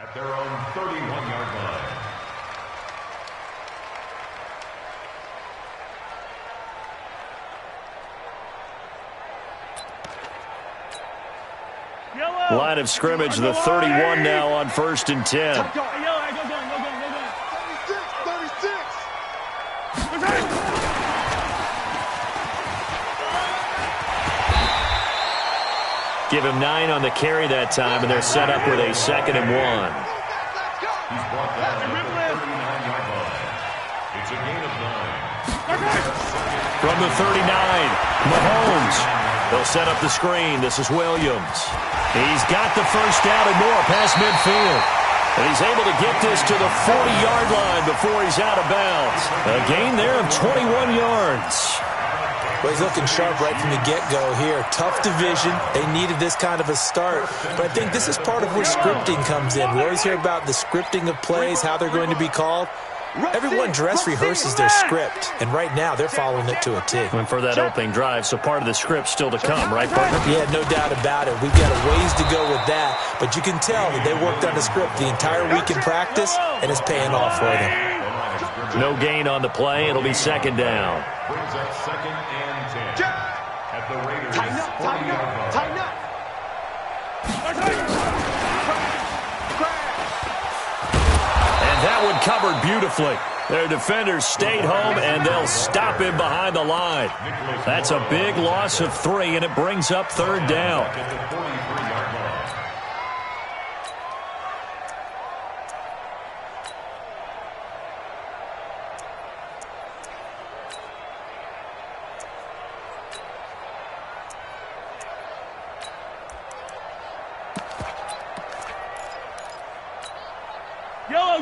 At their own 31-yard line. Line of scrimmage, the 31 now on 1st and 10. Give him 9 on the carry that time, and they're set up with a 2nd and 1. He's brought down at the 39-yard line. It's a gain of 9. From the 39, Mahomes. They'll set up the screen. This is Williams. He's got the first down and more past midfield. And he's able to get this to the 40-yard line before he's out of bounds. A gain there of 21 yards. Well, he's looking sharp right from the get-go here. Tough division. They needed this kind of a start. But I think this is part of where scripting comes in. We always hear about the scripting of plays, how they're going to be called. Everyone dress rehearses their script, and right now they're following it to a T. And for that opening drive, so part of the script still to come, right, partner? Yeah, no doubt about it. We've got a ways to go with that, but you can tell that they worked on the script the entire week in practice, and it's paying off for them. No gain on the play. It'll be 2nd down. Brings up 2nd and 10. At the Raiders' 40-yard line. Tighten up. That one covered beautifully. Their defenders stayed home, and they'll stop him behind the line. That's a big loss of 3, and it brings up 3rd down.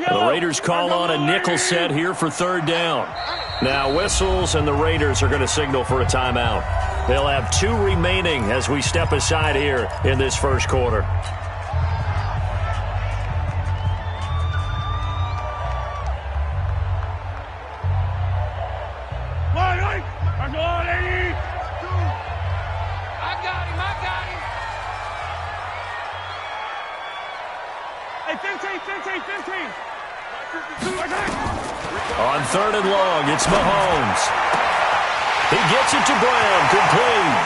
The Raiders call on a nickel set here for 3rd down. Now whistles, and the Raiders are going to signal for a timeout. They'll have 2 remaining as we step aside here in this 1st quarter. On 3rd and long, it's Mahomes. He gets it to Brown, complete.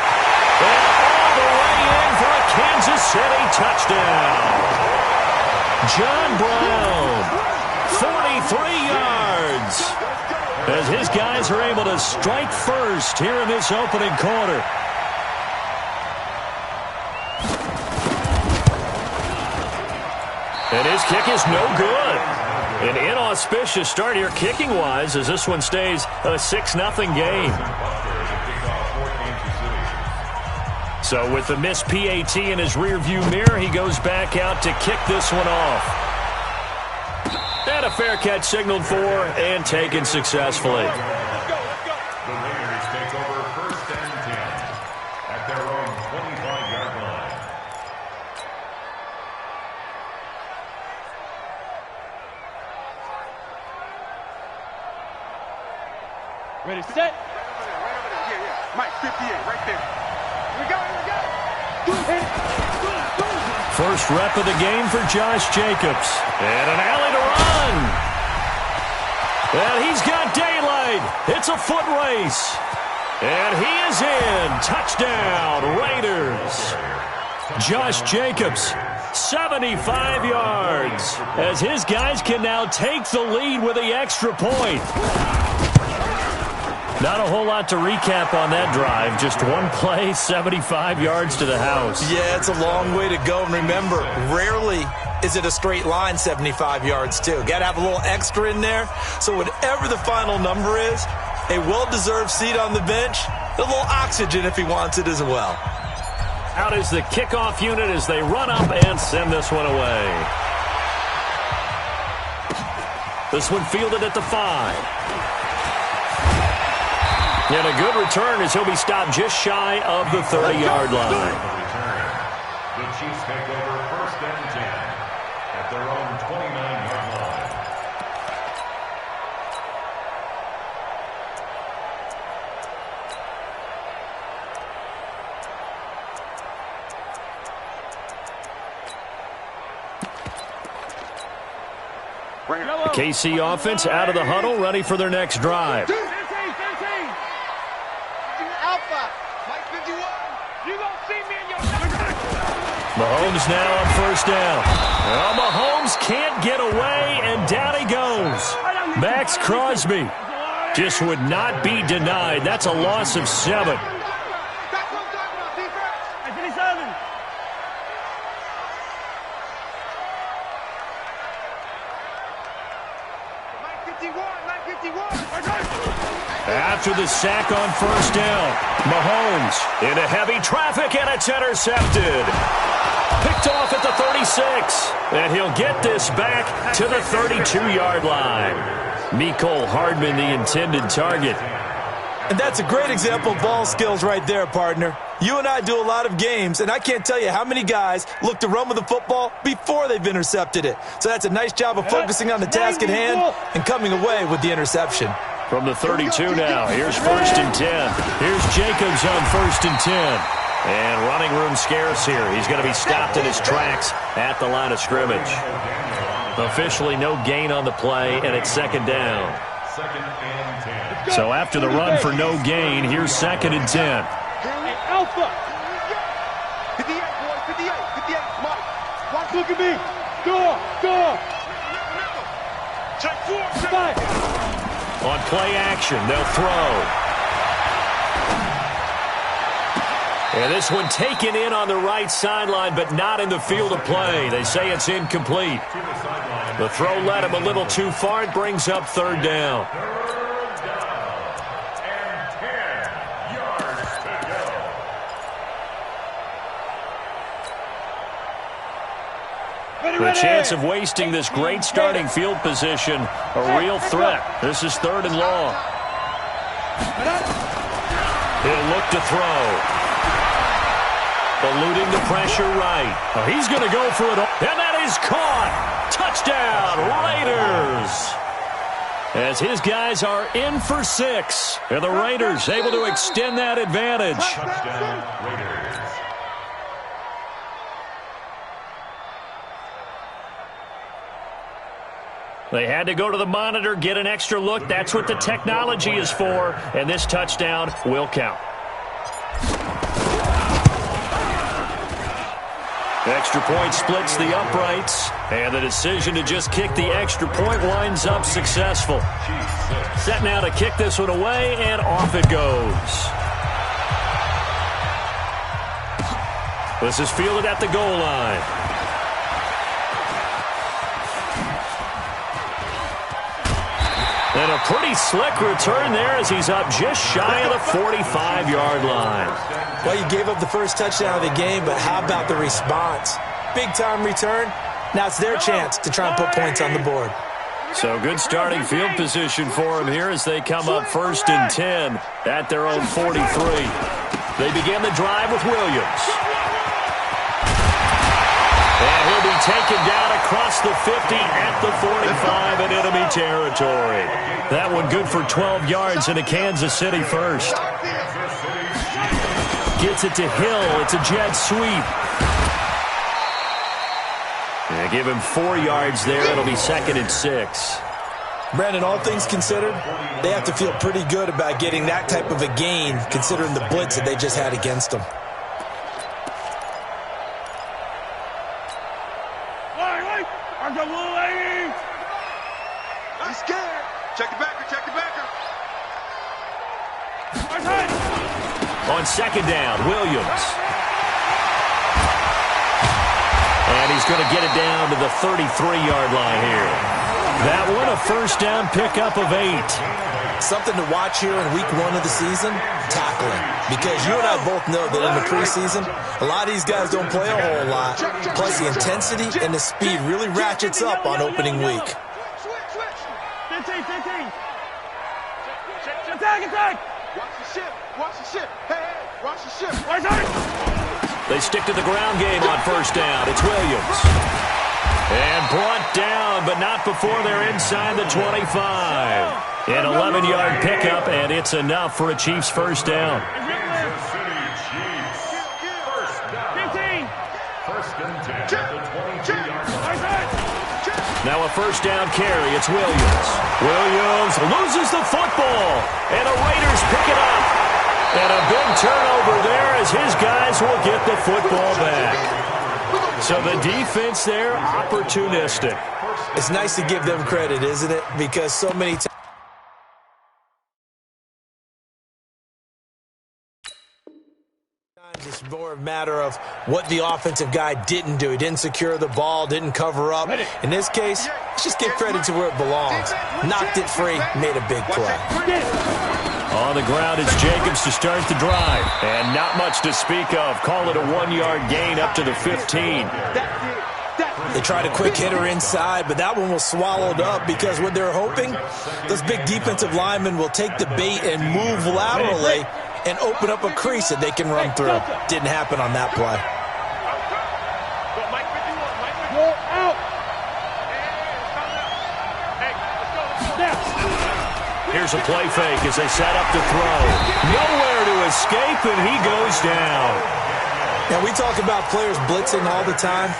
And all the way in for a Kansas City touchdown. John Brown, 43 yards. As his guys are able to strike first here in this opening quarter. And his kick is no good. An inauspicious start here kicking-wise as this one stays a 6-0 game. So with the missed PAT in his rearview mirror, he goes back out to kick this one off. And a fair catch signaled for and taken successfully. The Raiders take over 1st and 10 at their own 25-yard line. Ready, set. Right over there. Yeah. Mike, 58, right there. Here we go. First rep of the game for Josh Jacobs. And an alley to run. And he's got daylight. It's a foot race. And he is in. Touchdown, Raiders. Josh Jacobs, 75 yards. As his guys can now take the lead with the extra point. Not a whole lot to recap on that drive. Just one play, 75 yards to the house. Yeah, it's a long way to go. And remember, rarely is it a straight line 75 yards, too. Got to have a little extra in there. So whatever the final number is, a well-deserved seat on the bench, a little oxygen if he wants it as well. Out is the kickoff unit as they run up and send this one away. This one fielded at the 5. And a good return as he'll be stopped just shy of the 30-yard line. The Chiefs take over 1st and 10 at their own 29-yard line. The KC offense out of the huddle, ready for their next drive. Mahomes now on first down. Well, Mahomes can't get away, and down he goes. Max Crosby just would not be denied. That's a loss of 7. After the sack on first down, Mahomes into heavy traffic, and it's intercepted. Picked off at the 36, and he'll get this back to the 32-yard line. Mecole Hardman, the intended target. And that's a great example of ball skills right there, partner. You and I do a lot of games, and I can't tell you how many guys look to run with the football before they've intercepted it. So that's a nice job of focusing on the task at hand and coming away with the interception. From the 32 now, here's first and 10. Here's Jacobs on first and 10. And running room scarce here. He's going to be stopped in his tracks at the line of scrimmage. Officially no gain on the play, and it's second down. So after the run for no gain, here's second and 10. Alpha. 58, boy, 58, 58. Mike, watch, look at me. Go. Check 4. On play action, they'll throw. And this one taken in on the right sideline, but not in the field of play. They say it's incomplete. The throw led him a little too far. It brings up third down. The chance of wasting this great starting field position, a real threat. This is third and long. He'll look to throw. Eluding the pressure right. Oh, he's going to go for it. And that is caught. Touchdown, Raiders. As his guys are in for 6. And the Raiders able to extend that advantage. Touchdown, Raiders. They had to go to the monitor, get an extra look. That's what the technology is for. And this touchdown will count. Extra point splits the uprights. And the decision to just kick the extra point winds up successful. Set now to kick this one away, and off it goes. This is fielded at the goal line. And a pretty slick return there as he's up just shy of the 45-yard line. Well, you gave up the first touchdown of the game, but how about the response? Big-time return. Now it's their chance to try and put points on the board. So good starting field position for them here as they come up first and 10 at their own 43. They begin the drive with Williams. And he'll be taken down across the 50 at the 45 in enemy territory. That one good for 12 yards and a Kansas City first. Gets it to Hill. It's a jet sweep. They give him 4 yards there. It'll be second and 6. Brandon, all things considered, they have to feel pretty good about getting that type of a gain considering the blitz that they just had against them. He's scared. Check the backer, check the backer. On second down, Williams. And he's going to get it down to the 33-yard line here. That one a first down pickup of 8. Something to watch here in week 1 of the season, tackling. Because you and I both know that in the preseason, a lot of these guys don't play a whole lot. Plus the intensity and the speed really ratchets up on opening week. 15. Attack. Watch the ship. Hey, watch the ship. They stick to the ground game on first down. It's Williams. And brought down, but not before they're inside the 25. An 11-yard pickup, and it's enough for a Chiefs first down. Kansas City Chiefs. First down. 15. First and 10 at the 22-yard line. Now a first down carry. It's Williams. Williams loses the football, and the Raiders pick it up. And a big turnover there as his guys will get the football back. So the defense there, opportunistic. It's nice to give them credit, isn't it? Because so many times it's more a matter of what the offensive guy didn't do. He didn't secure the ball, didn't cover up. In this case, let's just give credit to where it belongs. Knocked it free, made a big play. On the ground, it's Jacobs to start the drive. And not much to speak of. Call it a 1-yard gain up to the 15. They tried a quick hitter inside, but that one was swallowed up because what they're hoping, those big defensive linemen will take the bait and move laterally and open up a crease that they can run through. Didn't happen on that play. Here's a play fake as they set up to throw. Nowhere to escape, and he goes down. Now, we talk about players blitzing all the time.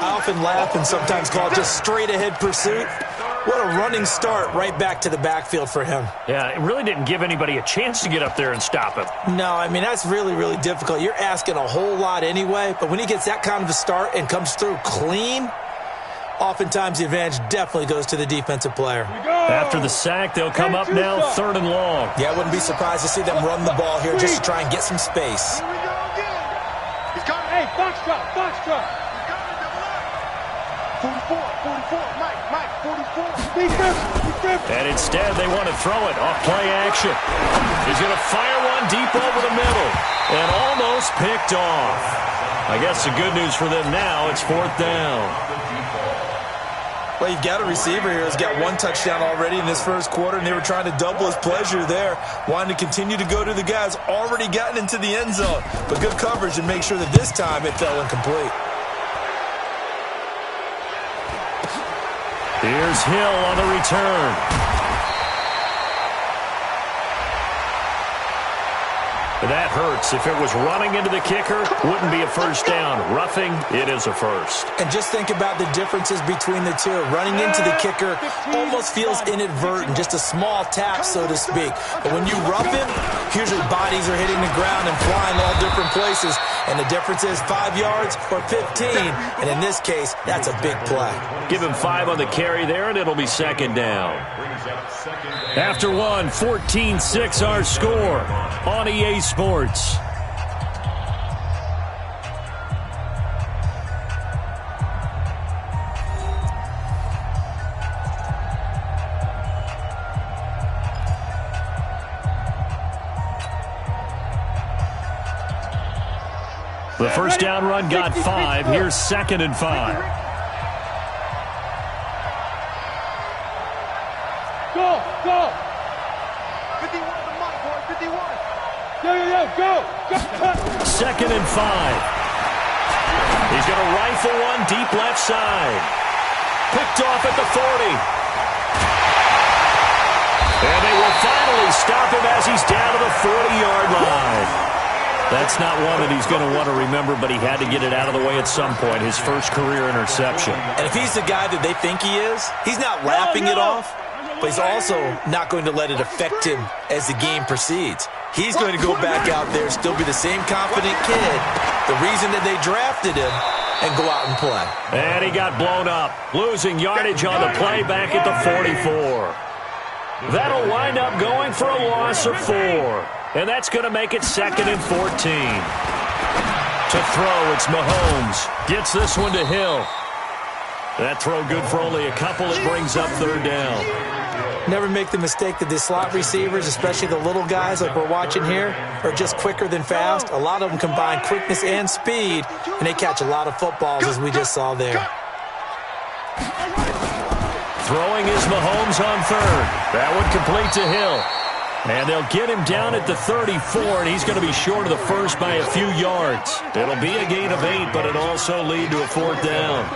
I often laugh and sometimes call it just straight-ahead pursuit. What a running start right back to the backfield for him. Yeah, it really didn't give anybody a chance to get up there and stop him. No, I mean, that's really, really difficult. You're asking a whole lot anyway, but when he gets that kind of a start and comes through clean, oftentimes the advantage definitely goes to the defensive player. After the sack, they'll come up now 3rd and long. Yeah, I wouldn't be surprised to see them run the ball here just to try and get some space. Hey, box drop. 44, Mike, 44. And instead, they want to throw it off play action. He's going to fire one deep over the middle and almost picked off. I guess the good news for them now, it's 4th down. Well, you've got a receiver here who's got 1 touchdown already in this first quarter, and they were trying to double his pleasure there, wanting to continue to go to the guys already gotten into the end zone. But good coverage and make sure that this time it fell incomplete. Here's Hill on the return. That hurts. If it was running into the kicker, wouldn't be a first down. Roughing, it is a first. And just think about the differences between the two. Running into the kicker almost feels inadvertent, just a small tap, so to speak. But when you rough him, usually bodies are hitting the ground and flying all different places. And the difference is 5 yards or 15. And in this case, that's a big play. Give him 5 on the carry there, and it'll be 2nd down. After 1, 14-6 our score on EA Sports. The first down run got 5. Here's 2nd and 5. Go! 51 to Mike, boy, 51. Go. 2nd and 5. He's going to rifle one deep left side. Picked off at the 40. And they will finally stop him as he's down to the 40-yard line. That's not one that he's going to want to remember, but he had to get it out of the way at some point, his first career interception. And if he's the guy that they think he is, he's not laughing it off, but he's also not going to let it affect him as the game proceeds. He's going to go back out there, still be the same confident kid, the reason that they drafted him, and go out and play. And he got blown up, losing yardage on the play back at the 44. That'll wind up going for a loss of 4. And that's going to make it 2nd and 14. To throw, it's Mahomes. Gets this one to Hill. That throw good for only a couple. It brings up 3rd down. Never make the mistake that the slot receivers, especially the little guys like we're watching here, are just quicker than fast. A lot of them combine quickness and speed, and they catch a lot of footballs, as we just saw there. Throwing is Mahomes on 3rd. That one complete to Hill. And they'll get him down at the 34, and he's going to be short of the first by a few yards. It'll be a gain of 8, but it'll also lead to a 4th down.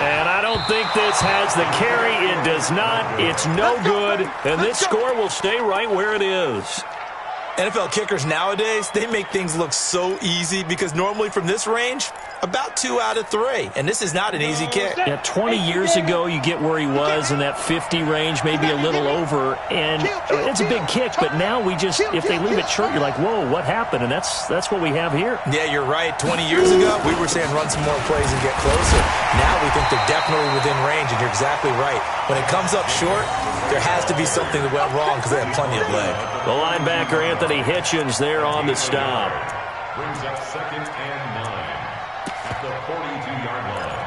And I don't think this has the carry. It does not. It's no good. And this score will stay right where it is. NFL kickers nowadays, they make things look so easy because normally from this range, about 2 out of 3. And this is not an easy kick. Yeah, 20 years ago, you get where he was in that 50 range, maybe a little over. And it's a big kick, but now we just, if they leave it short, you're like, whoa, what happened? And that's what we have here. Yeah, you're right. 20 years ago, we were saying run some more plays and get closer. Now we think they're definitely within range, and you're exactly right. When it comes up short, there has to be something that went wrong because they have plenty of leg. The linebacker, Anthony Hitchens, there on the stop. Brings up 2nd and 9 at the 42-yard line.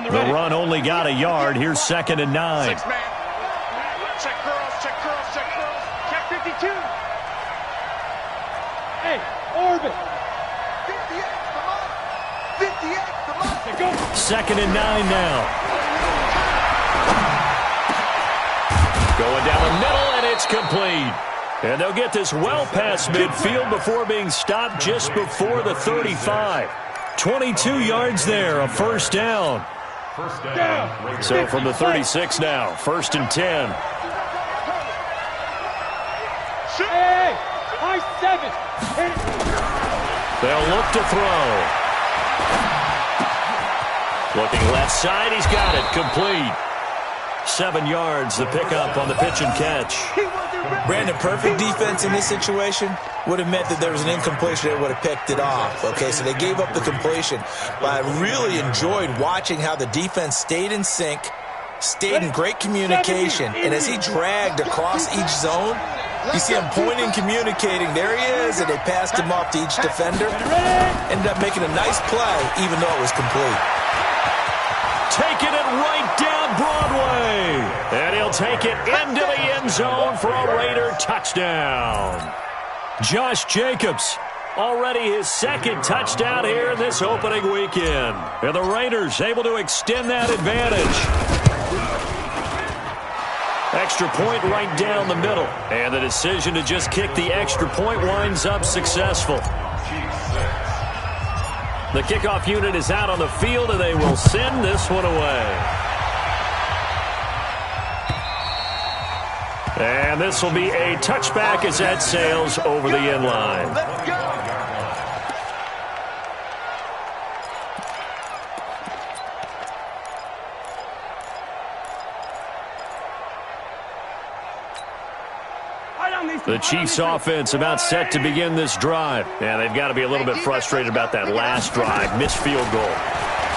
The run only got a yard. Here's 2nd and 9. 6 man. Check girls, check girls, check girls. Check 52. Hey, orbit. 58, come on. 58, come on. Go. 2nd and 9 now. Going down the middle, and it's complete. And they'll get this well past midfield before being stopped just before the 35. 22 yards there, a first down. First down. So from the 36 now, 1st and 10. Hey, high 7. They'll look to throw. Looking left side, he's got it, complete. 7 yards, the pickup on the pitch and catch. Brandon, perfect defense in this situation would have meant that there was an incompletion. They would have picked it off. Okay, so they gave up the completion. But I really enjoyed watching how the defense stayed in sync, stayed in great communication. And as he dragged across each zone, you see him pointing, communicating. There he is, and they passed him off to each defender. Ended up making a nice play, even though it was complete. Taking it right down Broadway. And he'll take it into the end zone for a Raider touchdown. Josh Jacobs, already his 2nd touchdown here in this opening weekend. And the Raiders able to extend that advantage. Extra point right down the middle. And the decision to just kick the extra point winds up successful. The kickoff unit is out on the field, and they will send this one away. And this will be a touchback as that sails over the end line. Let's go. The Chiefs offense about set to begin this drive. And they've got to be a little bit frustrated about that last drive. Missed field goal.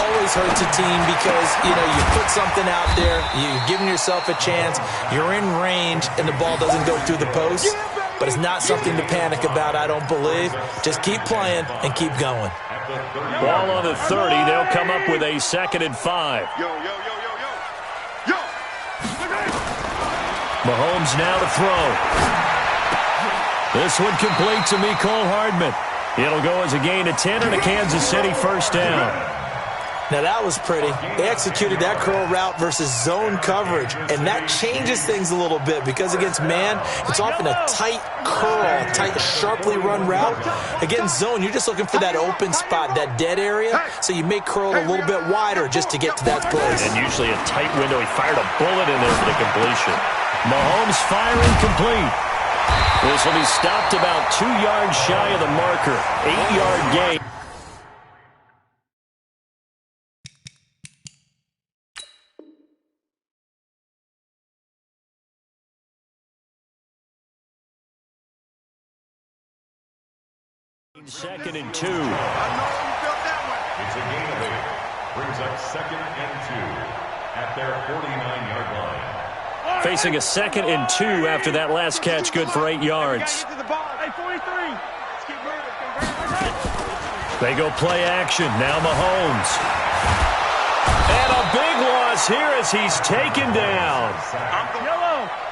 Always hurts a team because, you put something out there, you're giving yourself a chance, you're in range, and the ball doesn't go through the post. But it's not something to panic about, I don't believe. Just keep playing and keep going. Ball on the 30. They'll come up with a 2nd and 5. Mahomes now to throw. This one complete to Mecole Hardman. It'll go as a gain of 10 and a Kansas City first down. Now that was pretty. They executed that curl route versus zone coverage, and that changes things a little bit because against man, it's often a tight curl, tight, sharply run route. Against zone, you're just looking for that open spot, that dead area, so you may curl a little bit wider just to get to that place. And usually a tight window. He fired a bullet in there for the completion. Mahomes firing complete. This will be stopped about 2 yards shy of the marker. 8-yard gain. Second and 2. It's a gain of 8. Brings up 2nd and 2 at their 49-yard line. Facing a 2nd and 2 after that last catch, good for 8 yards. They go play action. Now Mahomes. And a big loss here as he's taken down.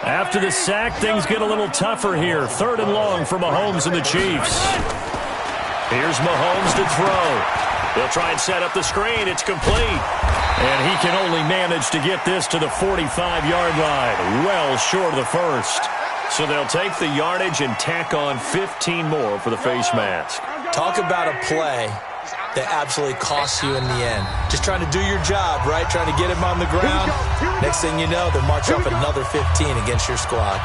After the sack, things get a little tougher here. 3rd and long for Mahomes and the Chiefs. Here's Mahomes to throw. They'll try and set up the screen. It's complete. And he can only manage to get this to the 45-yard line, well short of the first. So they'll take the yardage and tack on 15 more for the face mask. Talk about a play that absolutely costs you in the end. Just trying to do your job, right? Trying to get him on the ground. Next thing you know, they're marching off another 15 against your squad.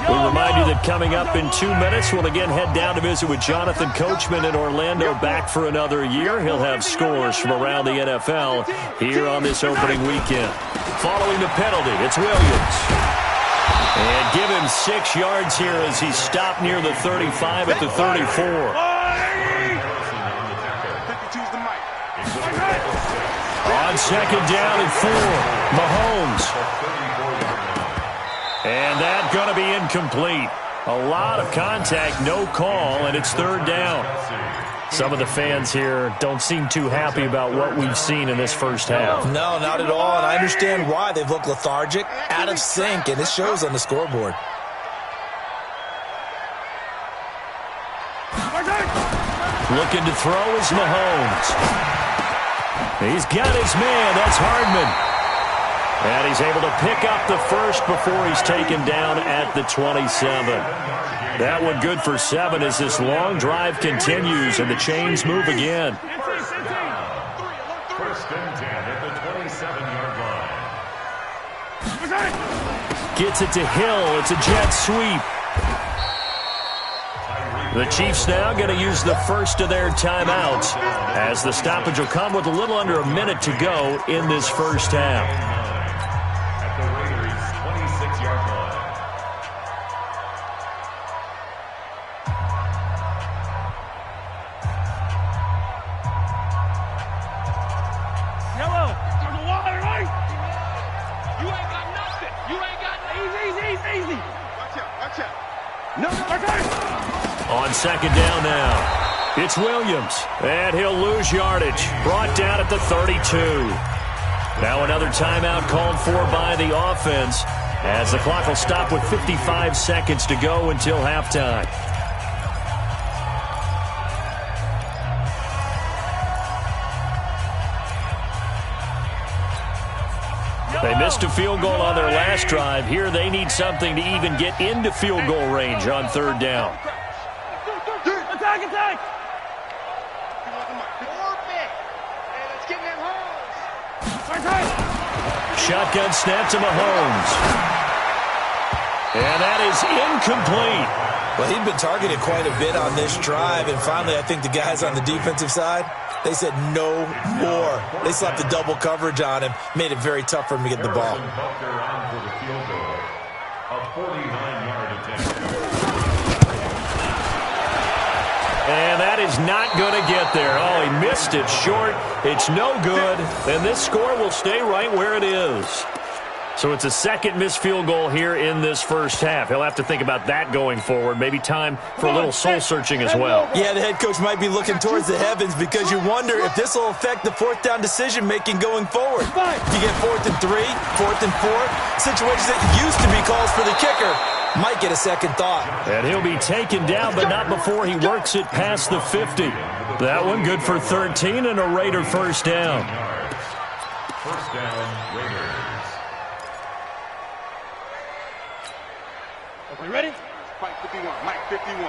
We remind you that coming up in 2 minutes, we'll again head down to visit with Jonathan Coachman in Orlando, back for another year. He'll have scores from around the NFL here on this opening weekend. Following the penalty, it's Williams. And give him 6 yards here as he's stopped near the 35 at the 34. On second down and 4, Mahomes. And that's going to be incomplete. A lot of contact, no call, and it's third down. Some of the fans here don't seem too happy about what we've seen in this first half. No, not at all, and I understand why. They've looked lethargic, out of sync, and it shows on the scoreboard. Looking to throw is Mahomes. He's got his man. That's Hardman. And he's able to pick up the first before he's taken down at the 27. That one good for 7 as this long drive continues and the chains move again. First and 10 at the 27-yard line. Gets it to Hill. It's a jet sweep. The Chiefs now going to use the first of their timeouts as the stoppage will come with a little under a minute to go in this first half. On second down now, it's Williams, and he'll lose yardage. Brought down at the 32. Now another timeout called for by the offense as the clock will stop with 55 seconds to go until halftime. They missed a field goal on their last drive. Here they need something to even get into field goal range on third down. Attack! Shotgun snap to Mahomes. And that is incomplete. Well, he'd been targeted quite a bit on this drive, and finally I think the guys on the defensive side, they said no more. They slapped the double coverage on him, made it very tough for him to get the ball. A 49-yard attempt. And that is not going to get there. Oh, he missed it short. It's no good. And this score will stay right where it is. So it's a second missed field goal here in this first half. He'll have to think about that going forward. Maybe time for a little soul-searching as well. Yeah, the head coach might be looking towards the heavens because you wonder if this will affect the fourth down decision-making going forward. If you get 4th and 3, 4th and 4, situations that used to be calls for the kicker might get a second thought. And he'll be taken down, but not before he works it past the 50. That one good for 13 and a Raider first down. First down, Raiders. Are we ready? Mike 51. Mike 51.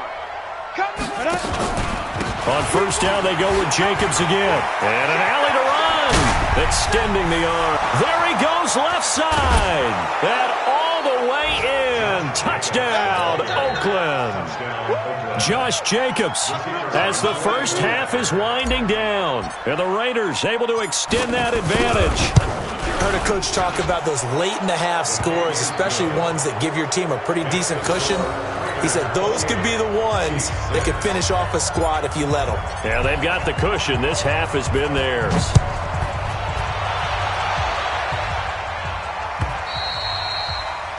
On first down, they go with Jacobs again. And an alley to run. Extending the arm. There he goes, left side. And all the way in. Touchdown, Oakland. Josh Jacobs as the first half is winding down. And the Raiders able to extend that advantage. Heard a coach talk about those late-in-the-half scores, especially ones that give your team a pretty decent cushion. He said those could be the ones that could finish off a squad if you let them. Yeah, they've got the cushion. This half has been theirs.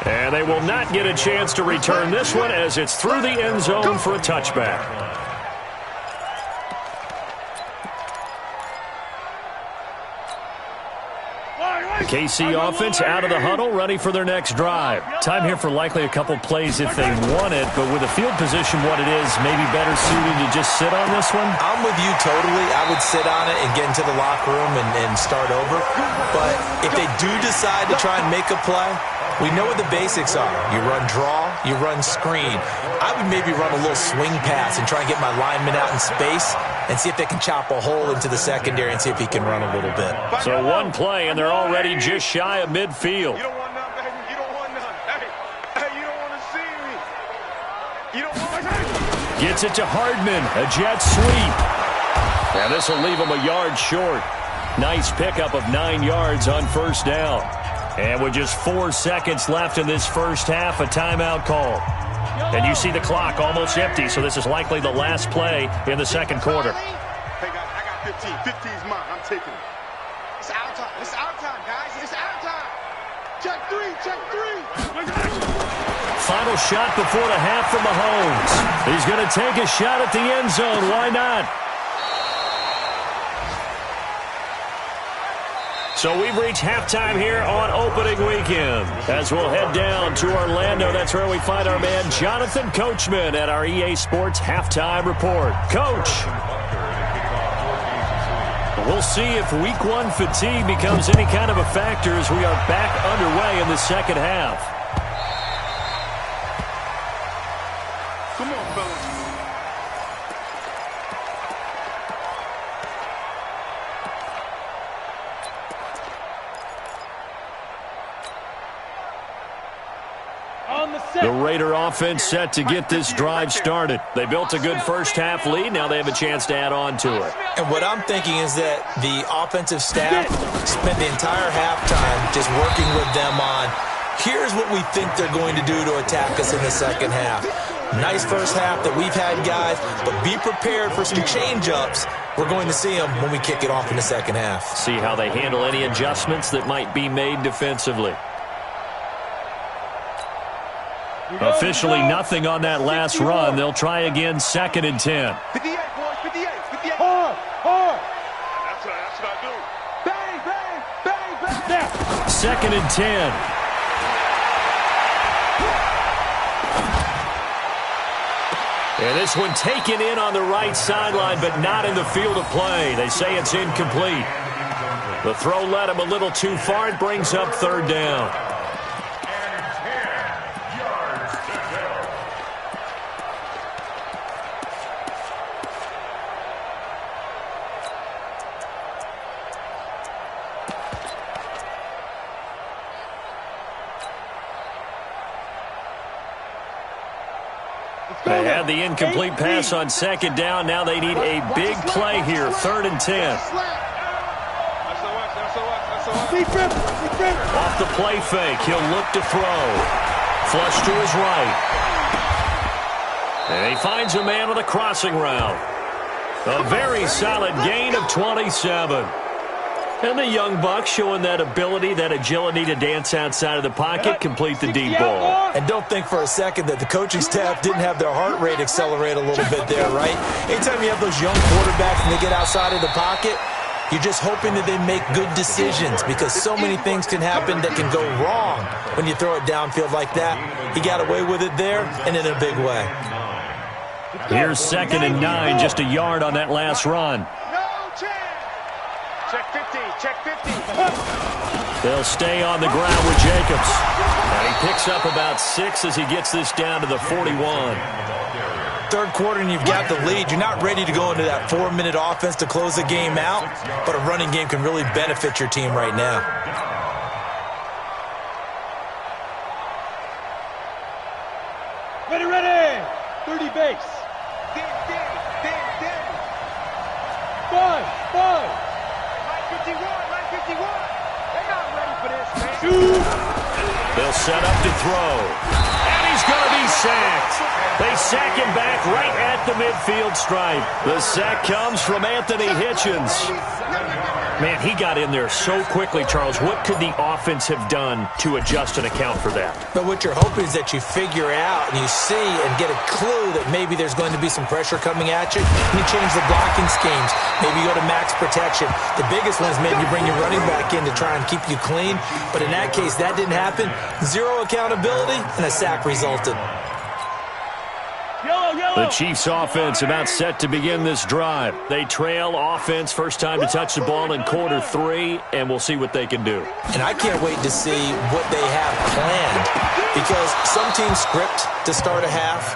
And they will not get a chance to return this one as it's through the end zone for a touchback. KC offense out of the huddle, ready for their next drive. Time here for likely a couple plays if they want it, but with the field position what it is, maybe better suited to just sit on this one? I'm with you totally. I would sit on it and get into the locker room and start over. But if they do decide to try and make a play, we know what the basics are. You run draw, you run screen. I would maybe run a little swing pass and try and get my lineman out in space and see if they can chop a hole into the secondary and see if he can run a little bit. So one play, and they're already just shy of midfield. You don't want none, baby. You don't want none. Hey, you don't want to see me. You don't want to. Gets it to Hardman, a jet sweep. Now this will leave him a yard short. Nice pickup of 9 yards on first down. And with just 4 seconds left in this first half, a timeout call. And you see the clock almost empty, so this is likely the last play in the second quarter. Hey, guys, I got 15. 15's mine. I'm taking it. It's our time. It's our time, guys. It's our time. Check three. Check three. Final shot before the half from Mahomes. He's going to take a shot at the end zone. Why not? So we've reached halftime here on opening weekend. As we'll head down to Orlando, that's where we find our man Jonathan Coachman at our EA Sports Halftime Report. Coach, we'll see if Week 1 fatigue becomes any kind of a factor as we are back underway in the second half. Come on, fellas. The Raider offense set to get this drive started. They built a good first half lead. Now they have a chance to add on to it. And what I'm thinking is that the offensive staff spent the entire halftime just working with them on, here's what we think they're going to do to attack us in the second half. Nice first half that we've had, guys, but be prepared for some change-ups. We're going to see them when we kick it off in the second half. See how they handle any adjustments that might be made defensively. Officially nothing on that last run. They'll try again, 2nd and 10. 58, boys, 58, 58. Hard. That's what I do. Bang, bang, bang, bang. Now. 2nd and 10. And this one taken in on the right sideline, but not in the field of play. They say it's incomplete. The throw led him a little too far. It brings up 3rd down. They had the incomplete pass on 2nd down. Now they need a big play here, 3rd and 10. Off the play fake, he'll look to throw. Flush to his right. And he finds a man with a crossing route. A very solid gain of 27. And the young buck showing that ability, that agility to dance outside of the pocket, complete the deep ball. And don't think for a second that the coaching staff didn't have their heart rate accelerate a little bit there, right? Anytime you have those young quarterbacks and they get outside of the pocket, you're just hoping that they make good decisions because so many things can happen that can go wrong when you throw it downfield like that. He got away with it there and in a big way. Here's 2nd and 9, just a yard on that last run. Check 50, check 50. They'll stay on the ground with Jacobs. And he picks up about 6 as he gets this down to the 41. 3rd quarter and you've got the lead. You're not ready to go into that 4-minute offense to close the game out, but a running game can really benefit your team right now. Ready. 30 base. Five. 51. They're not ready for this, man. They'll set up to throw. And he's going to be sacked. They sack him back right at the midfield stripe. The sack comes from Anthony Hitchens. Man, he got in there so quickly, Charles. What could the offense have done to adjust and account for that? But what you're hoping is that you figure out and you see and get a clue that maybe there's going to be some pressure coming at you. And you change the blocking schemes. Maybe you go to max protection. The biggest one is maybe you bring your running back in to try and keep you clean. But in that case, that didn't happen. Zero accountability, and a sack resulted. The Chiefs offense about set to begin this drive. They trail offense, first time to touch the ball in quarter 3, and we'll see what they can do. And I can't wait to see what they have planned, because some teams script to start a half.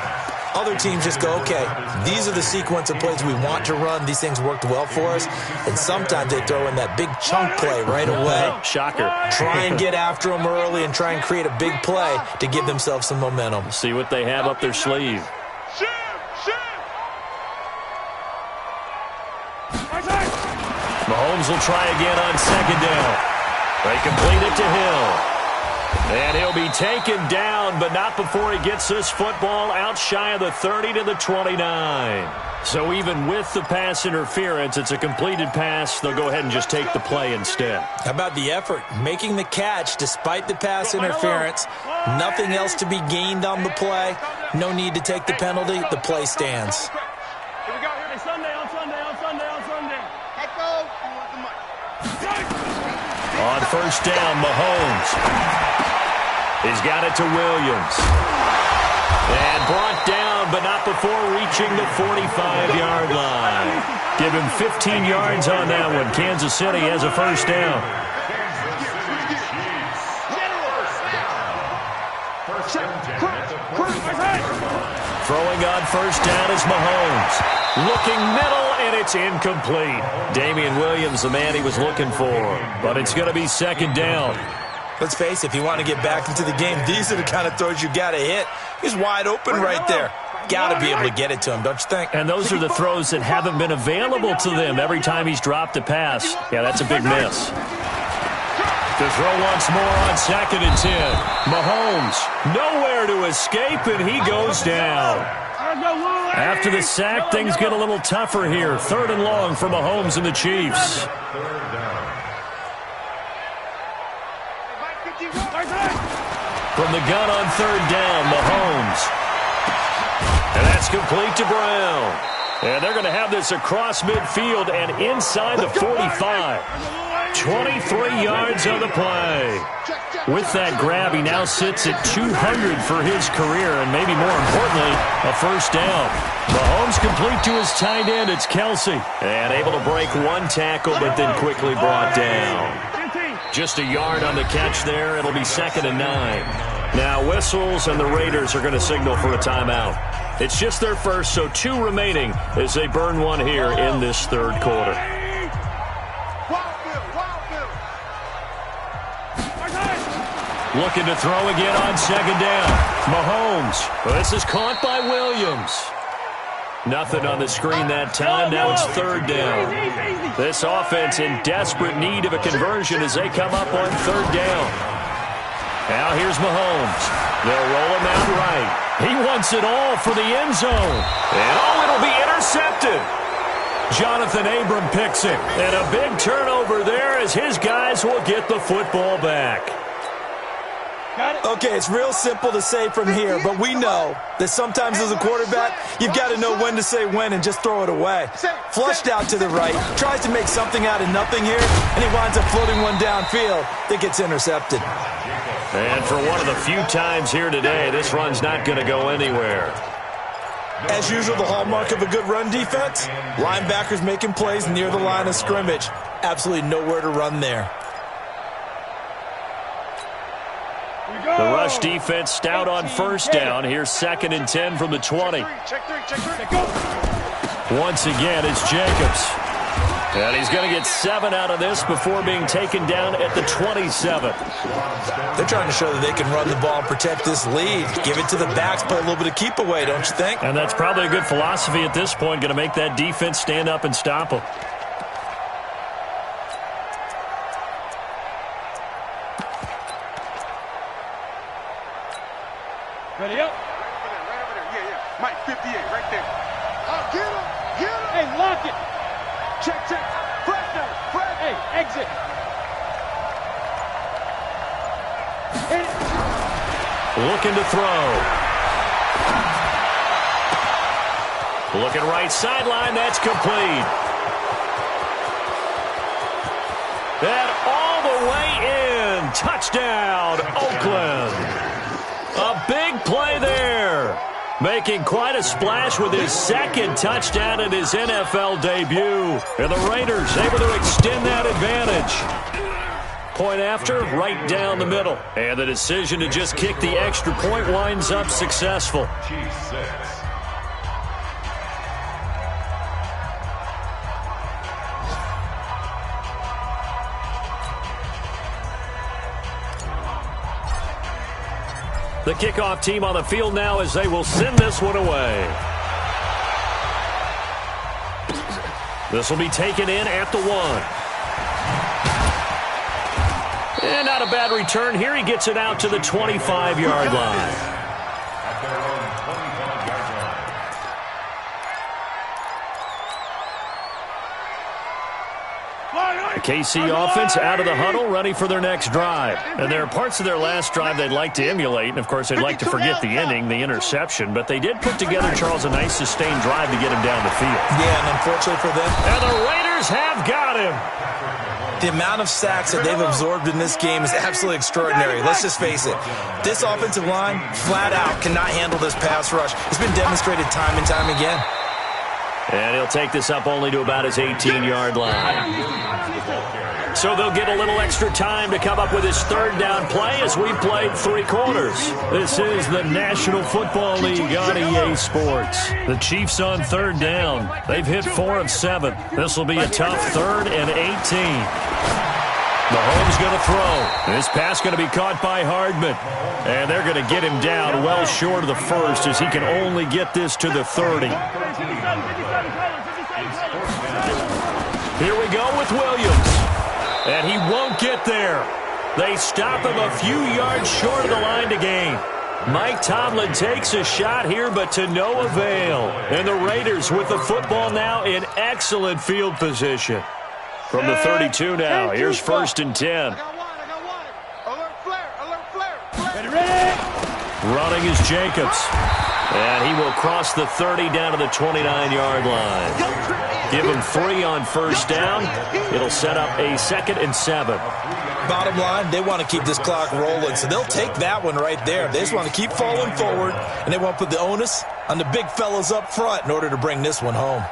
Other teams just go, okay, these are the sequence of plays we want to run. These things worked well for us. And sometimes they throw in that big chunk play right away. Shocker. Try and get after them early and try and create a big play to give themselves some momentum. See what they have up their sleeve. Mahomes will try again on second down. They complete it to Hill. And he'll be taken down, but not before he gets this football out shy of the 30 to the 29. So even with the pass interference, it's a completed pass. They'll go ahead and just take the play instead. How about the effort? Making the catch despite the pass interference. Nothing else to be gained on the play. No need to take the penalty. The play stands. Here we go. Here Sunday. Let's go. On first down, Mahomes. He's got it to Williams. And brought down, but not before reaching the 45-yard line. Give him 15 yards on that one. Kansas City has a first down. Throwing on first down is Mahomes. Looking middle, and it's incomplete. Damian Williams, the man he was looking for. But it's going to be second down. Let's face it, if you want to get back into the game, these are the kind of throws you got to hit. He's wide open right there. Got to be able to get it to him, don't you think? And those are the throws that haven't been available to them every time he's dropped a pass. Yeah, that's a big miss. To throw once more on second and 10. Mahomes, nowhere to escape, and he goes down. After the sack, things get a little tougher here. Third and long for Mahomes and the Chiefs. From the gun on third down, Mahomes. And that's complete to Brown. And they're going to have this across midfield and inside the 45. 23 yards on the play. With that grab, he now sits at 200 for his career, and maybe more importantly, a first down. Mahomes complete to his tight end. It's Kelsey. And able to break one tackle, but then quickly brought down. Just a yard on the catch there. It'll be second and 9. Now whistles, and the Raiders are going to signal for a timeout. It's just their first, so 2 remaining as they burn one here in this third quarter. Looking to throw again on second down. Mahomes. This is caught by Williams. Nothing on the screen that time. Now it's third down. This offense in desperate need of a conversion as they come up on third down. Now here's Mahomes. They'll roll him out right. He wants it all for the end zone. And it'll be intercepted. Jonathan Abram picks it. And a big turnover there as his guys will get the football back. Okay, it's real simple to say from here, but we know that sometimes as a quarterback, you've got to know when to say when and just throw it away. Flushed out to the right, tries to make something out of nothing here, and he winds up floating one downfield that gets intercepted. And for one of the few times here today, this run's not going to go anywhere. As usual, the hallmark of a good run defense, linebackers making plays near the line of scrimmage. Absolutely nowhere to run there. The rush defense stout on first down. Here's second and 10 from the 20. Once again, it's Jacobs. And he's going to get 7 out of this before being taken down at the 27. They're trying to show that they can run the ball and protect this lead. Give it to the backs, play a little bit of keep away, don't you think? And that's probably a good philosophy at this point, going to make that defense stand up and stop them. Ready up. Right over there. Yeah. Mike, 58, right there. Oh, get him. Hey, lock it. Check. Pressure. Hey, exit. Looking to throw. Looking right sideline. That's complete. And all the way in. Touchdown, Oakland. A big play there. Making quite a splash with his second touchdown in his NFL debut. And the Raiders able to extend that advantage. Point after, right down the middle. And the decision to just kick the extra point winds up successful. Chiefs 6. The kickoff team on the field now as they will send this one away. This will be taken in at the 1. And not a bad return here. He gets it out to the 25-yard line. At their own 25-yard line. The KC offense out of the huddle, ready for their next drive. And there are parts of their last drive they'd like to emulate. And, of course, they'd like to forget the ending, the interception. But they did put together, Charles, a nice sustained drive to get him down the field. Yeah, and unfortunately for them, And the Raiders have got him. the amount of sacks that they've absorbed in this game is absolutely extraordinary. Let's just face it. This offensive line, flat out, cannot handle this pass rush. It's been demonstrated time and time again. And he'll take this up only to about his 18-yard line. So they'll get a little extra time to come up with his third down play as we played 3 quarters. This is the National Football League on EA Sports. The Chiefs on third down. They've hit 4 of 7. This will be a tough 3rd and 18. Mahomes going to throw. This pass going to be caught by Hardman. And they're going to get him down well short of the first as he can only get this to the 30. Here we go with Williams. And he won't get there. They stop him a few yards short of the line to gain. Mike Tomlin takes a shot here, but to no avail. And the Raiders with the football now in excellent field position. From the 32 now, here's 1st and 10. I got one. Alert flare. Running is Jacobs. And he will cross the 30 down to the 29-yard line. Give him 3 on 1st down. It'll set up a 2nd and 7. Bottom line, they want to keep this clock rolling, so they'll take that one right there. They just want to keep falling forward, and they want to put the onus on the big fellas up front in order to bring this one home.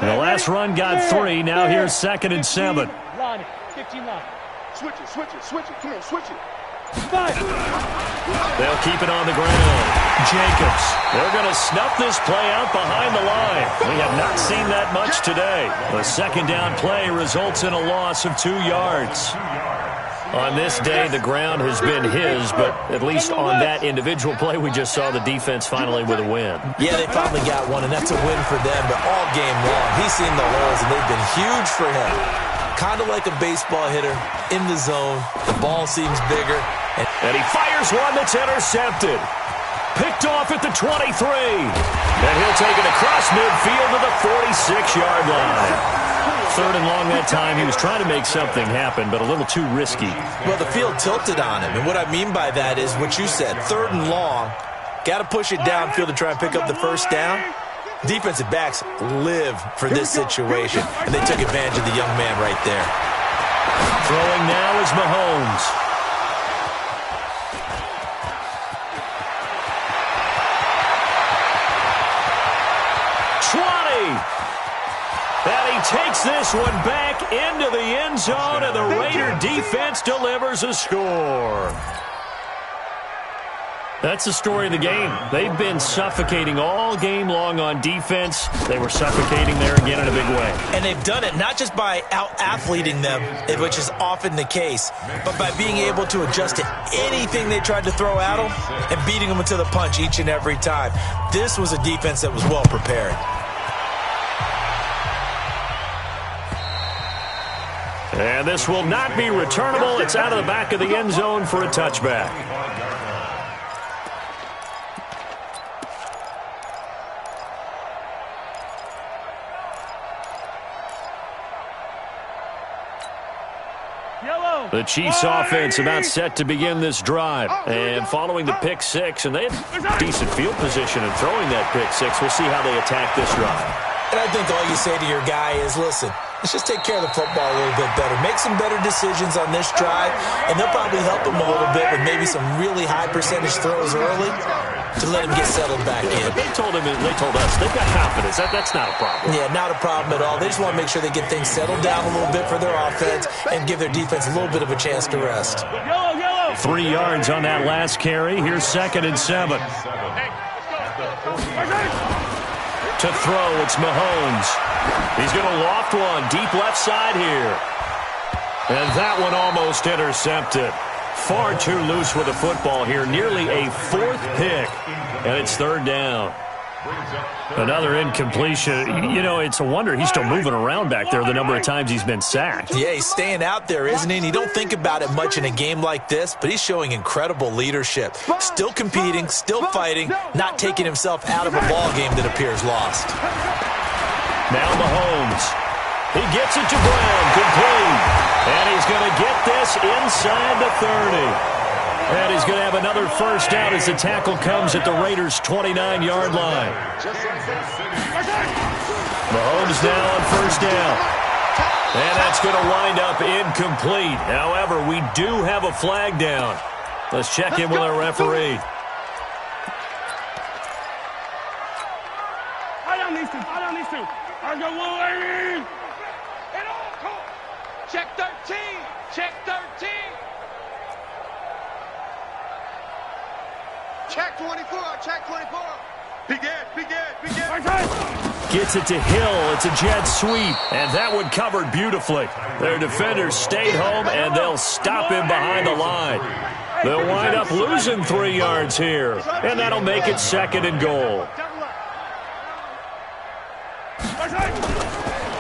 And the last run got 3. Now here's 2nd and 7. Line it. 15 line. Switch it. Come on, switch it. They'll keep it on the ground. Jacobs. They're going to snuff this play out behind the line. We have not seen that much today. The 2nd down play results in a loss of 2 yards. On this day, the ground has been his, but at least on that individual play, we just saw the defense finally with a win. Yeah, they finally got one, and that's a win for them, but all game long, he's seen the holes, and they've been huge for him. Kind of like a baseball hitter in the zone. The ball seems bigger. And he fires one that's intercepted. Picked off at the 23. And he'll take it across midfield to the 46-yard line. 3rd and long that time. He was trying to make something happen, but a little too risky. Well, the field tilted on him, and what I mean by that is what you said. 3rd and long, got to push it downfield to try and pick up the 1st down. Defensive backs live for this situation, and they took advantage of the young man right there. Throwing now is Mahomes. And he takes this one back into the end zone, and the Raider defense delivers a score. That's the story of the game. They've been suffocating all game long on defense. They were suffocating there again in a big way. And they've done it not just by out-athleting them, which is often the case, but by being able to adjust to anything they tried to throw at them and beating them to the punch each and every time. This was a defense that was well prepared. And this will not be returnable. It's out of the back of the end zone for a touchback. The Chiefs offense about set to begin this drive. And following the pick six, and they have decent field position in throwing that pick six. We'll see how they attack this drive. And I think all you say to your guy is, listen, let's just take care of the football a little bit better. Make some better decisions on this drive, and they'll probably help him a little bit with maybe some really high percentage throws early to let him get settled back in. They told us they've got confidence. That's not a problem. Yeah, not a problem at all. They just want to make sure they get things settled down a little bit for their offense and give their defense a little bit of a chance to rest. 3 yards on that last carry. Here's 2nd and 7. To throw, it's Mahomes. He's going to loft one deep left side here. And that one almost intercepted. Far too loose with the football here. Nearly a 4th pick. And it's 3rd down. Another incompletion. You know, it's a wonder he's still moving around back there the number of times he's been sacked. Yeah, he's staying out there, isn't he? And you don't think about it much in a game like this, but he's showing incredible leadership. Still competing, still fighting, not taking himself out of a ball game that appears lost. Now Mahomes. He gets it to Brown, complete. And he's going to get this inside the 30. And he's going to have another first down as the tackle comes at the Raiders' 29-yard line. Mahomes now on first down. And that's going to wind up incomplete. However, we do have a flag down. Let's check in with our referee. Check 13. Check 13. Check 24. Check 24. Big Ed. Gets it to Hill. It's a jet sweep. And that one covered beautifully. Their defenders stayed home, and they'll stop him behind the line. They'll wind up losing 3 yards here. And that'll make it 2nd and goal.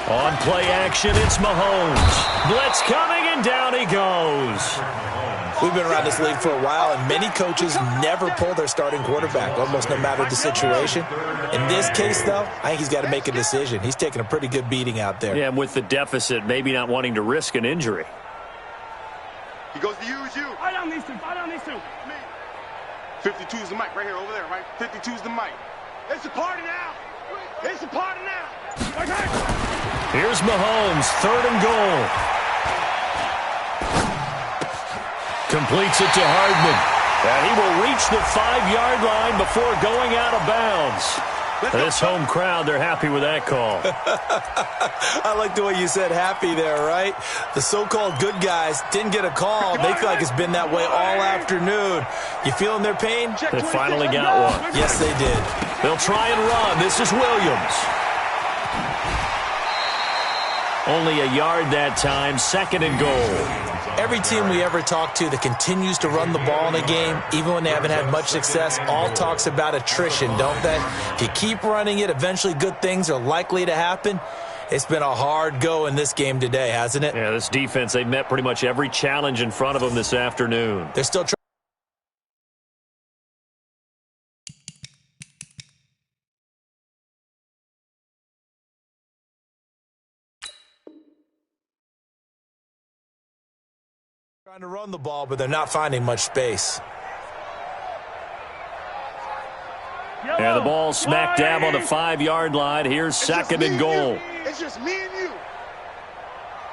On play action, it's Mahomes. Blitz coming, and down he goes. We've been around this league for a while, and many coaches never pull their starting quarterback, almost no matter the situation. In this case, though, I think he's got to make a decision. He's taking a pretty good beating out there. Yeah, and with the deficit, maybe not wanting to risk an injury. He goes to use you. I don't need to. 52 is the mic right here, over there, right? 52 is the mic. It's a party now. Here's Mahomes, 3rd and goal. Completes it to Hardman. And he will reach the 5-yard line before going out of bounds. This home crowd, they're happy with that call. I like the way you said happy there, right? The so-called good guys didn't get a call. They feel like it's been that way all afternoon. You feeling their pain? They finally got one. Yes, they did. They'll try and run. This is Williams. Only a yard that time, 2nd and goal. Every team we ever talk to that continues to run the ball in a game, even when they haven't had much success, all talks about attrition, don't they? If you keep running it, eventually good things are likely to happen. It's been a hard go in this game today, hasn't it? Yeah, this defense, they've met pretty much every challenge in front of them this afternoon. They're still trying to run the ball, but they're not finding much space. And the ball smack dab on the 5-yard line. Here's 2nd and goal. It's just me and you.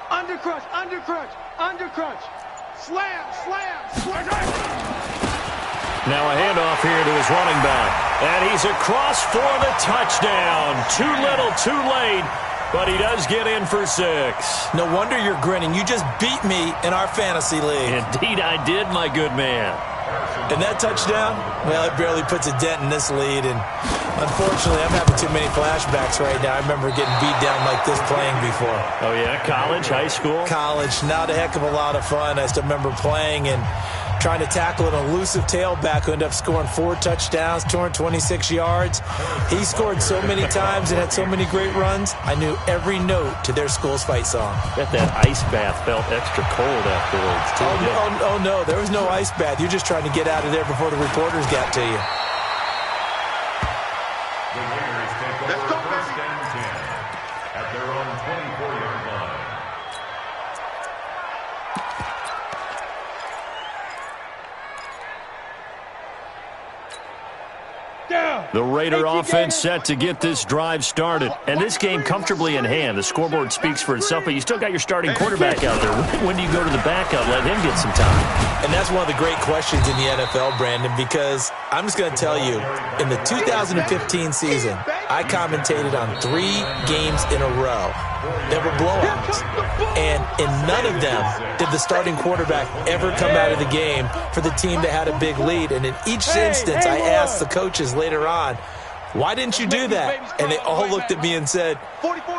Undercrunch. Slam. Now a handoff here to his running back. And he's across for the touchdown. Too little, too late. But he does get in for 6. No wonder you're grinning. You just beat me in our fantasy league. Indeed I did, my good man. And that touchdown, well, it barely puts a dent in this lead. And unfortunately, I'm having too many flashbacks right now. I remember getting beat down like this playing before. Oh, yeah? College, high school? College, not a heck of a lot of fun. I still remember playing and trying to tackle an elusive tailback who ended up scoring 4 touchdowns, 226 yards. He scored so many times and had so many great runs, I knew every note to their school's fight song. Bet that ice bath felt extra cold afterwards, too. Oh, no, there was no ice bath. You're just trying to get out of there before the reporters got to you. The Raiders take over first and 10 at their own 24-yard line. The Raider offense set to get this drive started. And this game comfortably in hand. The scoreboard speaks for itself, but you still got your starting quarterback out there. When do you go to the backup? Let him get some time. And that's one of the great questions in the NFL, Brandon, because I'm just going to tell you, in the 2015 season, I commentated on 3 games in a row that were blowouts. And in none of them did the starting quarterback ever come out of the game for the team that had a big lead. And in each instance, I asked the coaches later on, why didn't you do that? And they all looked at me and said,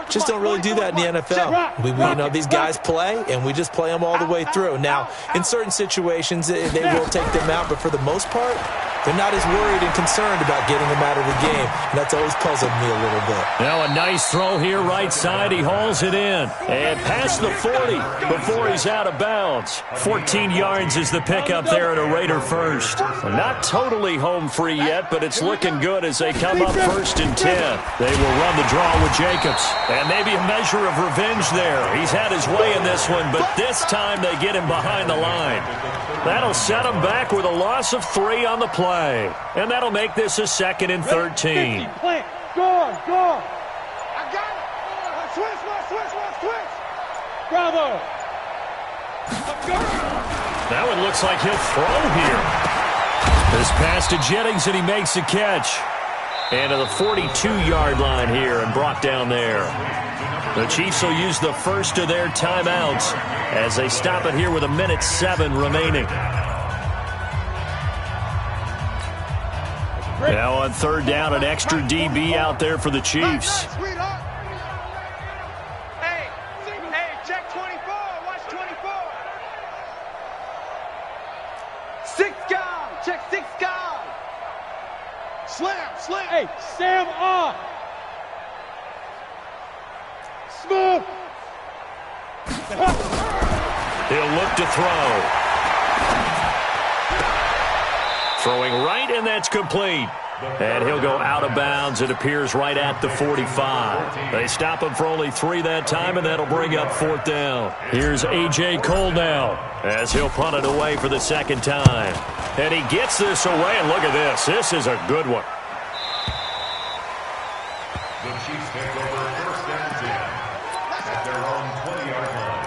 just don't really do that in the NFL. These guys play, and we just play them all the way through. Now, in certain situations, they will take them out, but for the most part, they're not as worried and concerned about getting them out of the game. And that's always puzzled me a little bit. Now a nice throw here right side. He hauls it in. And past the 40 before he's out of bounds. 14 yards is the pickup there at a Raider first. Not totally home free yet, but it's looking good as they come up 1st and 10. They will run the draw with Jacobs. And maybe a measure of revenge there. He's had his way in this one, but this time they get him behind the line. That'll set him back with a loss of 3 on the play. And that'll make this a 2nd and 13. Plant. Go on. I got it. Switch. Bravo. That one looks like he'll throw here. This pass to Jennings, and he makes the catch. And to the 42-yard line here and brought down there. The Chiefs will use the first of their timeouts as they stop it here with 1:07 remaining. Now on 3rd down, an extra DB out there for the Chiefs. Hey, check 24. Watch 24. 6 guy. Check 6 guy. Slam. Hey, Sam on. Smooth. He'll look to throw. Throwing right, and that's complete. And he'll go out of bounds. It appears right at the 45. They stop him for only 3 that time, and that'll bring up 4th down. Here's A.J. Cole now as he'll punt it away for the 2nd time. And he gets this away, and look at this. This is a good one. The Chiefs take over 1st and 10 at their own 20-yard line.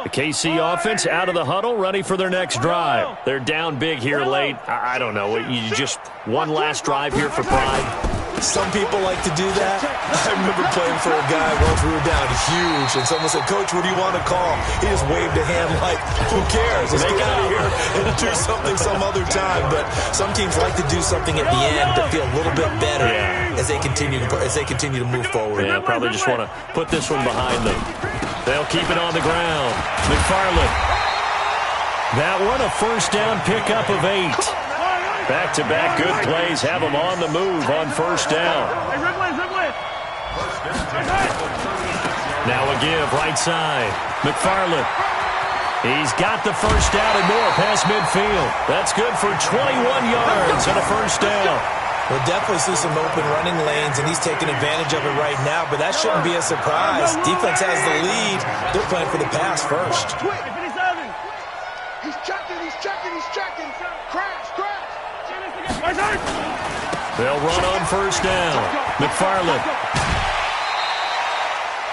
The KC offense out of the huddle, ready for their next drive. They're down big here late. I don't know. You just one last drive here for pride. Some people like to do that. I remember playing for a guy once we were down huge, and someone said, Coach, what do you want to call? He just waved a hand like, who cares? Let's get out of here and do something some other time. But some teams like to do something at the end to feel a little bit better as they continue to move forward. Yeah, probably just want to put this one behind them. They'll keep it on the ground. McFarland. That one, a 1st down pickup of 8. Back-to-back good plays have him on the move on 1st down. Now a give right side. McFarland. He's got the 1st down and more past midfield. That's good for 21 yards and a 1st down. We'll definitely see some open running lanes, and he's taking advantage of it right now, but that shouldn't be a surprise. Defense has the lead. They're playing for the pass first. He's checking. Crash. They'll run on 1st down. McFarland.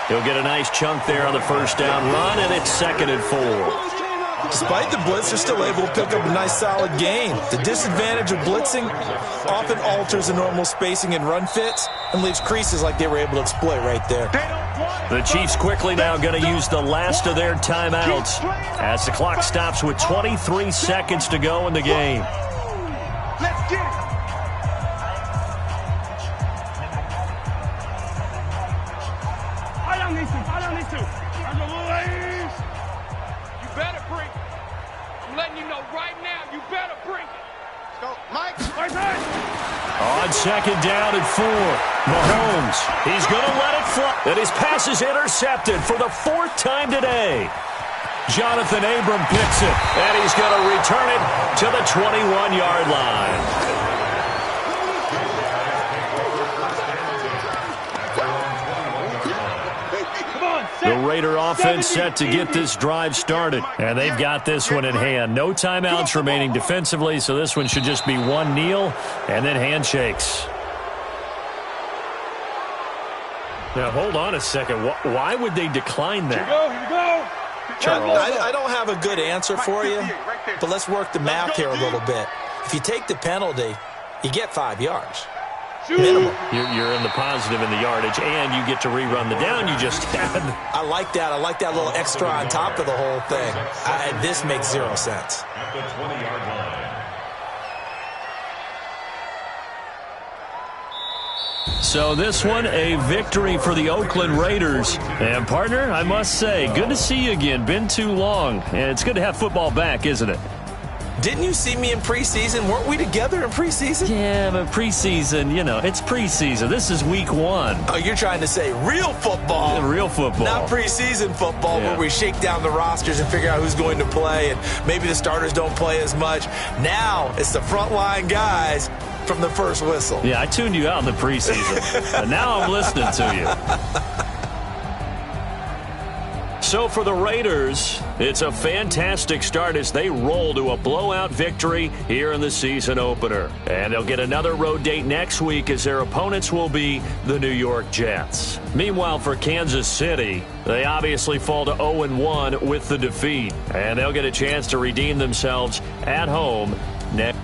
He'll get a nice chunk there on the 1st down run, and it's 2nd and 4. Despite the blitz, they're still able to pick up a nice solid gain. The disadvantage of blitzing often alters the normal spacing and run fits and leaves creases like they were able to exploit right there. The Chiefs quickly now going to use the last of their timeouts as the clock stops with 23 seconds to go in the game. Let's get it. I don't need to. You better bring it. I'm letting you know right now, you better bring it. Let's go. Mike. On 2nd down and 4. Mahomes. He's going to let it fly. And his pass is intercepted for the 4th time today. Jonathan Abram picks it, and he's going to return it to the 21-yard line. The Raider offense set to get this drive started. And they've got this one in hand. No timeouts remaining defensively, so this one should just be one kneel and then handshakes. Now, hold on a second. Why would they decline that? Here we go. Charles, I don't have a good answer for you, but let's work the math here a little bit. If you take the penalty, you get 5 yards. Minimum. You're in the positive in the yardage, and you get to rerun the down you just had. I like that. I like that little extra on top of the whole thing. This makes 0 sense. At the 20-yard line. So this one, a victory for the Oakland Raiders. And, partner, I must say, good to see you again. Been too long. And it's good to have football back, isn't it? Didn't you see me in preseason? Weren't we together in preseason? Yeah, but preseason, it's preseason. This is week 1. Oh, you're trying to say real football. Real football. Not preseason football where we shake down the rosters and figure out who's going to play, and maybe the starters don't play as much. Now it's the frontline guys from the first whistle. Yeah, I tuned you out in the preseason. But now I'm listening to you. So for the Raiders, it's a fantastic start as they roll to a blowout victory here in the season opener. And they'll get another road date next week as their opponents will be the New York Jets. Meanwhile, for Kansas City, they obviously fall to 0-1 with the defeat. And they'll get a chance to redeem themselves at home next.